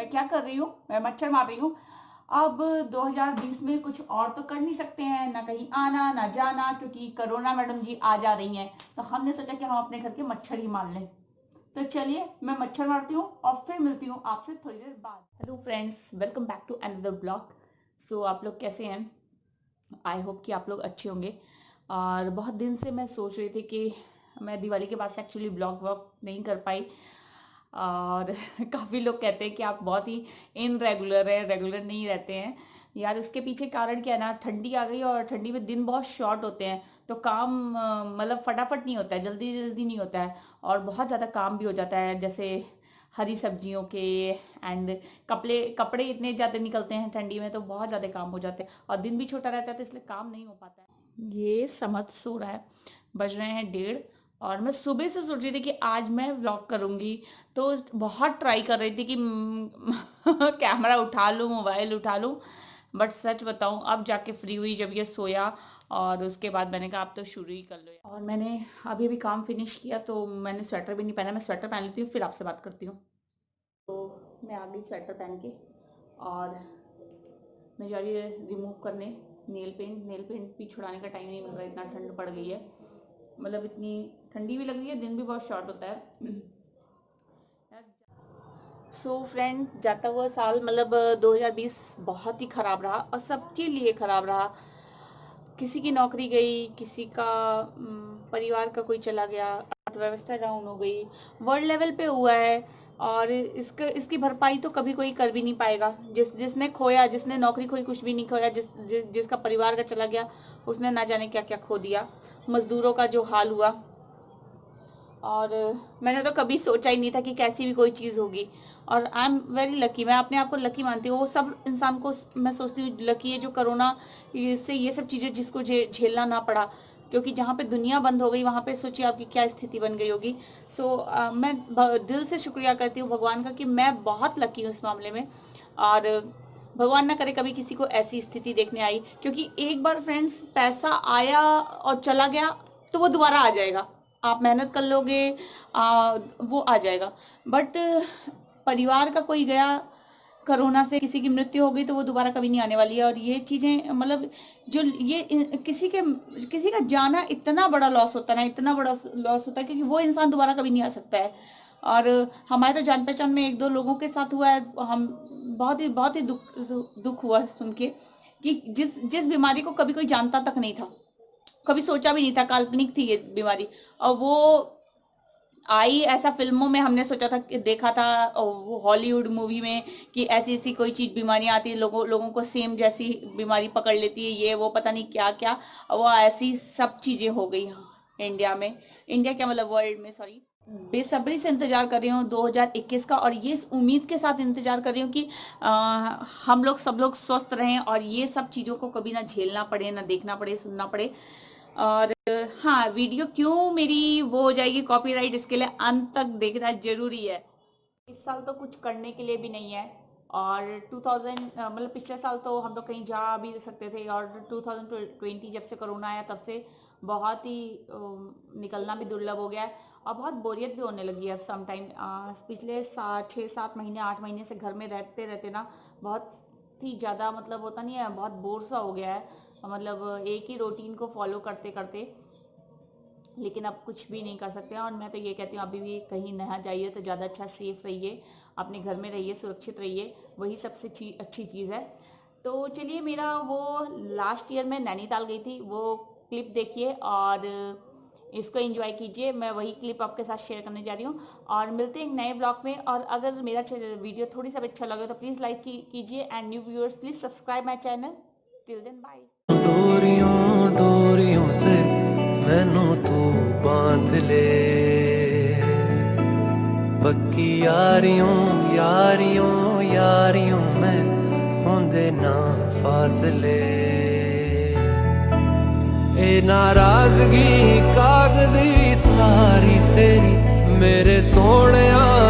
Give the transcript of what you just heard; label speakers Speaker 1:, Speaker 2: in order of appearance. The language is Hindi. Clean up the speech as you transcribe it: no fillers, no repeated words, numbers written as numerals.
Speaker 1: मैं क्या कर रही हूँ, मैं मच्छर मार रही हूँ। अब 2020 में कुछ और तो कर नहीं सकते हैं, ना कहीं आना ना जाना, क्योंकि कोरोना मैडम जी आ जा रही हैं। तो हमने सोचा कि हम अपने घर के मच्छर ही मार लें। तो चलिए मैं मच्छर मारती हूँ और फिर मिलती हूँ आपसे थोड़ी देर बाद। Hello friends, welcome back to another blog. So आप लोग कैसे हैं? आई होप कि आप लोग अच्छे होंगे। और बहुत दिन से मैं सोच रही थी कि मैं दिवाली के बाद से एक्चुअली ब्लॉग वॉग नहीं कर पाई। और काफ़ी लोग कहते हैं कि आप बहुत ही इनरेगुलर है, रेगुलर नहीं रहते हैं। यार उसके पीछे कारण क्या है ना, ठंडी आ गई और ठंडी में दिन बहुत शॉर्ट होते हैं, तो काम मतलब फटाफट नहीं होता है, जल्दी जल्दी नहीं होता है, और बहुत ज़्यादा काम भी हो जाता है, जैसे हरी सब्जियों के एंड कपड़े कपड़े इतने ज़्यादा निकलते हैं ठंडी में, तो बहुत ज़्यादा काम हो जाते हैं, और दिन भी छोटा रहता है, तो इसलिए काम नहीं हो पाता है। ये समझ सो रहा है, बज रहे हैं 1:30, और मैं सुबह से सोच रही थी कि आज मैं व्लॉग करूँगी। तो बहुत ट्राई कर रही थी कि कैमरा उठा लूँ, मोबाइल उठा लूँ, बट सच बताऊँ अब जाके फ्री हुई जब ये सोया, और उसके बाद मैंने कहा अब तो शुरू ही कर लो। और मैंने अभी अभी काम फिनिश किया, तो मैंने स्वेटर भी नहीं पहना, मैं स्वेटर पहन लेती हूँ फिर आपसे बात करती हूँ। तो मैं आ गई स्वेटर पहन के, और मैं जा रही है रिमूव करने नेल पेंट भी छुड़ाने का टाइम नहीं मिल रहा, इतना ठंड पड़ गई है, मतलब इतनी ठंडी भी लग रही है, दिन भी बहुत शॉर्ट होता है। सो फ्रेंड्स, जाता हुआ साल मतलब 2020 बहुत ही ख़राब रहा, और सबके लिए ख़राब रहा। किसी की नौकरी गई, किसी का परिवार का कोई चला गया, अर्थव्यवस्था डाउन हो गई, वर्ल्ड लेवल पे हुआ है। और इसकी भरपाई तो कभी कोई कर भी नहीं पाएगा। जिसने खोया, जिसने नौकरी खोई, कुछ भी नहीं खोया। जिसका परिवार का चला गया, उसने ना जाने क्या क्या खो दिया। मजदूरों का जो हाल हुआ, और मैंने तो कभी सोचा ही नहीं था कि कैसी भी कोई चीज़ होगी। और आई एम वेरी लकी, मैं अपने आप को लकी मानती हूँ। वो सब इंसान को मैं सोचती हूँ लकी है जो कोरोना से ये सब चीज़ें जिसको झेलना ना पड़ा, क्योंकि जहाँ पे दुनिया बंद हो गई वहाँ पे सोचिए आपकी क्या स्थिति बन गई होगी। सो मैं दिल से शुक्रिया करती हूँ भगवान का कि मैं बहुत लकी हूँ इस मामले में। और भगवान ना करे कभी किसी को ऐसी स्थिति देखने आई, क्योंकि एक बार फ्रेंड्स पैसा आया और चला गया तो वो दोबारा आ जाएगा। आप मेहनत कर लोगे, वो आ जाएगा। बट परिवार का कोई गया, कोरोना से किसी की मृत्यु हो गई, तो वो दोबारा कभी नहीं आने वाली है। और ये चीज़ें मतलब जो ये किसी का जाना इतना बड़ा लॉस होता है ना, इतना बड़ा लॉस होता है, क्योंकि वो इंसान दोबारा कभी नहीं आ सकता है। और हमारे तो जान पहचान में 1-2 लोगों के साथ हुआ है। हम बहुत ही दुख हुआ सुन के कि जिस बीमारी को कभी कोई जानता तक नहीं था, कभी सोचा भी नहीं था, काल्पनिक थी ये बीमारी, और वो आई। ऐसा फिल्मों में हमने सोचा था कि देखा था, वो हॉलीवुड मूवी में, कि ऐसी ऐसी कोई चीज बीमारियां आती है, लोगों को सेम जैसी बीमारी पकड़ लेती है, ये वो पता नहीं क्या क्या। वो ऐसी सब चीजें हो गई इंडिया में, इंडिया क्या मतलब वर्ल्ड में, सॉरी। बेसब्री से इंतजार कर रही हूँ 2021 का, और ये इस उम्मीद के साथ इंतजार कर रही हूँ कि हम लोग सब लोग स्वस्थ रहें, और ये सब चीज़ों को कभी ना झेलना पड़े, ना देखना पड़े, सुनना पड़े। और हाँ, वीडियो क्यों मेरी वो हो जाएगी कॉपीराइट, इसके लिए अंत तक देखना जरूरी है। इस साल तो कुछ करने के लिए भी नहीं है, और 2000 मतलब पिछले साल तो हम लोग कहीं जा भी सकते थे, और 2020 जब से कोरोना आया तब से बहुत ही निकलना भी दुर्लभ हो गया है, और बहुत बोरियत भी होने लगी है अब सम टाइम। पिछले 6-7 महीने 8 महीने से घर में रहते रहते ना बहुत ही ज़्यादा, मतलब होता नहीं है, बहुत बोर सा हो गया है, मतलब एक ही रूटीन को फॉलो करते करते। लेकिन अब कुछ भी नहीं कर सकते हैं, और मैं तो ये कहती हूँ अभी भी कहीं ना जाइए तो ज़्यादा अच्छा सेफ रहिए, अपने घर में रहिए, सुरक्षित रहिए, वही सबसे अच्छी चीज़ है। तो चलिए, मेरा वो लास्ट ईयर में नैनीताल गई थी, वो क्लिप देखिए और इसको एंजॉय कीजिए। मैं वही क्लिप आपके साथ शेयर करने जा रही हूँ, और मिलते हैं एक नए ब्लॉग में। और अगर मेरा वीडियो थोड़ी सा अच्छा लगे तो प्लीज़ लाइक कीजिए, and new viewers please subscribe my channel. Till then bye.
Speaker 2: डोरियों डोरियों से मैनू तू बांध ले, पक्की यारियों यारियों यारियों में होंदे ना फासले। ए नाराजगी कागजी सारी तेरी मेरे सोहणिया